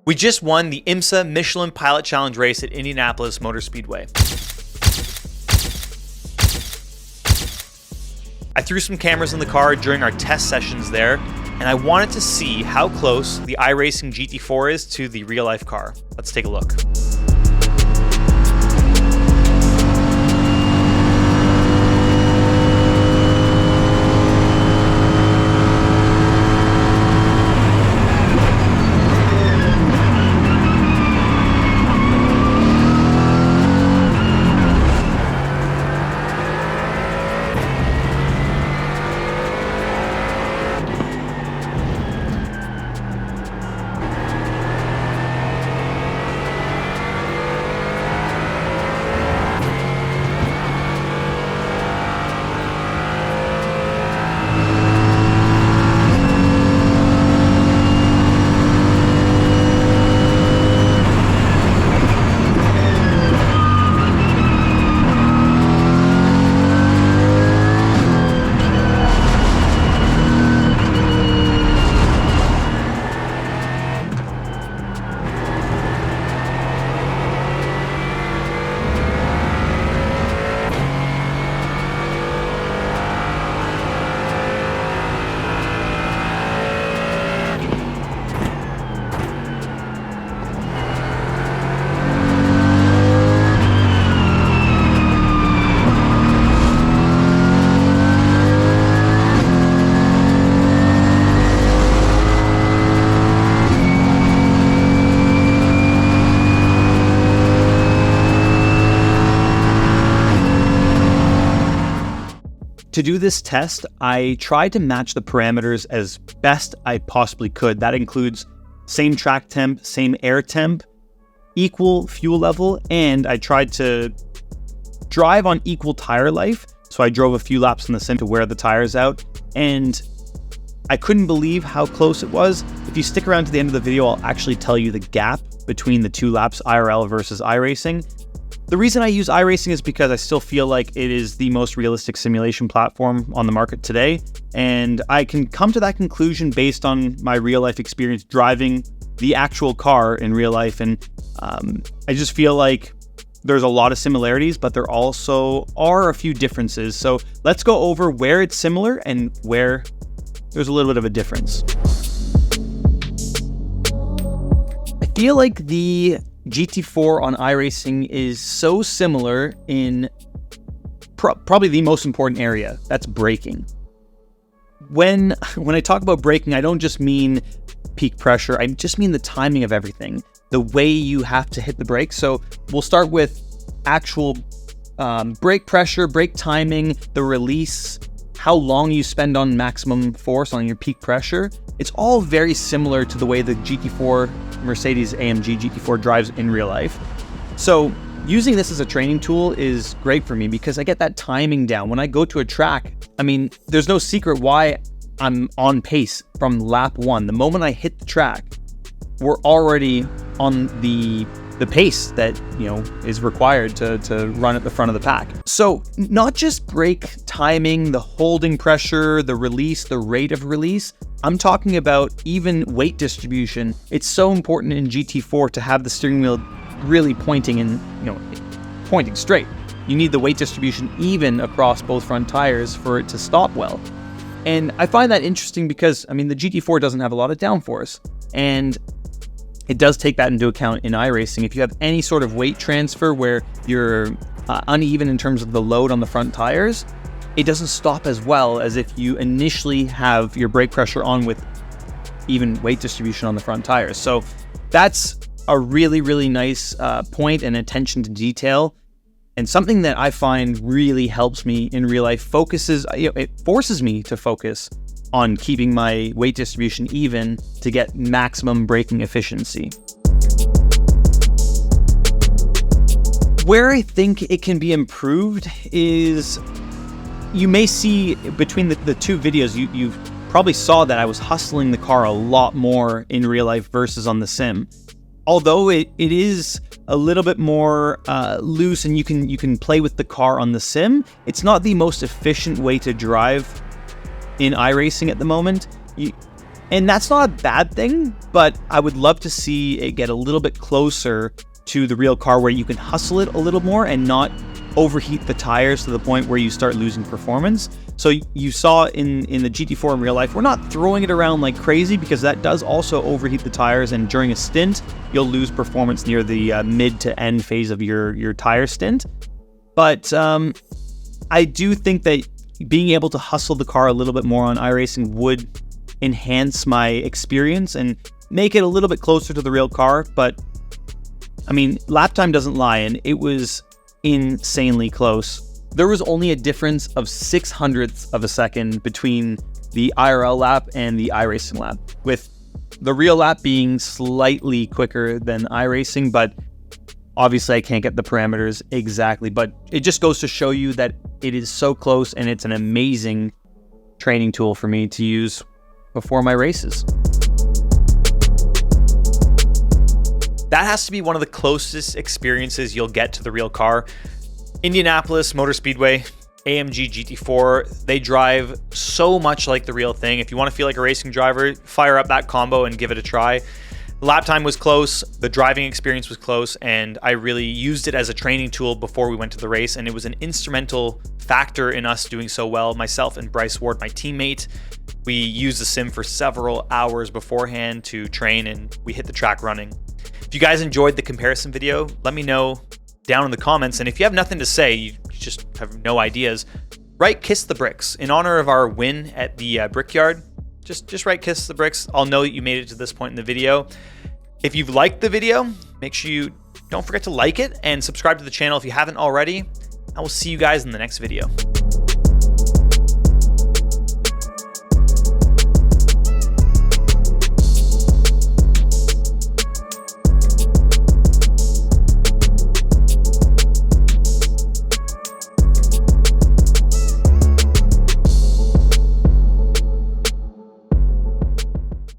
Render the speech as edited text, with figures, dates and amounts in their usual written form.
We just won the IMSA Michelin Pilot Challenge race at Indianapolis Motor Speedway. I threw some cameras in the car during our test sessions there, and I wanted to see how close the iRacing GT4 is to the real-life car. Let's take a look. To do this test, I tried to match the parameters as best I possibly could. That includes same track temp, same air temp, equal fuel level, and I tried to drive on equal tire life. So I drove a few laps in the sim to wear the tires out, and I couldn't believe how close it was. If you stick around to the end of the video, I'll actually tell you the gap between the two laps, IRL versus iRacing. The reason I use iRacing is because I still feel like it is the most realistic simulation platform on the market today, and I can come to that conclusion based on my real-life experience driving the actual car in real life, and I just feel like there's a lot of similarities, but there also are a few differences. So let's go over where it's similar and where there's a little bit of a difference. I feel like the GT4 on iRacing is so similar in probably the most important area. That's braking. When I talk about braking, I don't just mean peak pressure. I just mean the timing of everything, the way you have to hit the brake. So we'll start with actual brake pressure, brake timing, the release, how long you spend on maximum force on your peak pressure. It's all very similar to the way the GT4 Mercedes AMG GT4 drives in real life. So using this as a training tool is great for me because I get that timing down. When I go to a track, I mean, there's no secret why I'm on pace from lap one. The moment I hit the track, we're already on the pace that, is required to run at the front of the pack. So not just brake timing, the holding pressure, the release, the rate of release, I'm talking about even weight distribution. It's so important in GT4 to have the steering wheel really pointing and, pointing straight. You need the weight distribution even across both front tires for it to stop well. And I find that interesting because, the GT4 doesn't have a lot of downforce, and it does take that into account in iRacing. If you have any sort of weight transfer where you're uneven in terms of the load on the front tires, it doesn't stop as well as if you initially have your brake pressure on with even weight distribution on the front tires. So that's a really, really nice point and attention to detail, and something that I find really helps me in real life. It forces me to focus on keeping my weight distribution even to get maximum braking efficiency. Where I think it can be improved is, you may see between the two videos, you've probably saw that I was hustling the car a lot more in real life versus on the sim. Although it is a little bit more loose and you can play with the car on the sim, it's not the most efficient way to drive in iRacing at the moment. And that's not a bad thing, but I would love to see it get a little bit closer to the real car where you can hustle it a little more and not overheat the tires to the point where you start losing performance. So you saw in the GT4 in real life, we're not throwing it around like crazy because that does also overheat the tires, and during a stint, you'll lose performance near the mid to end phase of your tire stint. But I do think that being able to hustle the car a little bit more on iRacing would enhance my experience and make it a little bit closer to the real car. But I mean, lap time doesn't lie, and it was insanely close. There was only a difference of 0.06 of a second between the IRL lap and the iRacing lap, with the real lap being slightly quicker than iRacing, but obviously I can't get the parameters exactly, but it just goes to show you that it is so close, and it's an amazing training tool for me to use before my races. That has to be one of the closest experiences you'll get to the real car. Indianapolis Motor Speedway, AMG GT4, they drive so much like the real thing. If you want to feel like a racing driver, fire up that combo and give it a try. The lap time was close, the driving experience was close, and I really used it as a training tool before we went to the race, and it was an instrumental factor in us doing so well. Myself and Bryce Ward, my teammate, we used the sim for several hours beforehand to train, and we hit the track running. If you guys enjoyed the comparison video, let me know down in the comments. And if you have nothing to say, you just have no ideas, write "Kiss the Bricks" in honor of our win at the Brickyard. Just write "Kiss the Bricks." I'll know that you made it to this point in the video. If you've liked the video, make sure you don't forget to like it and subscribe to the channel if you haven't already. I will see you guys in the next video.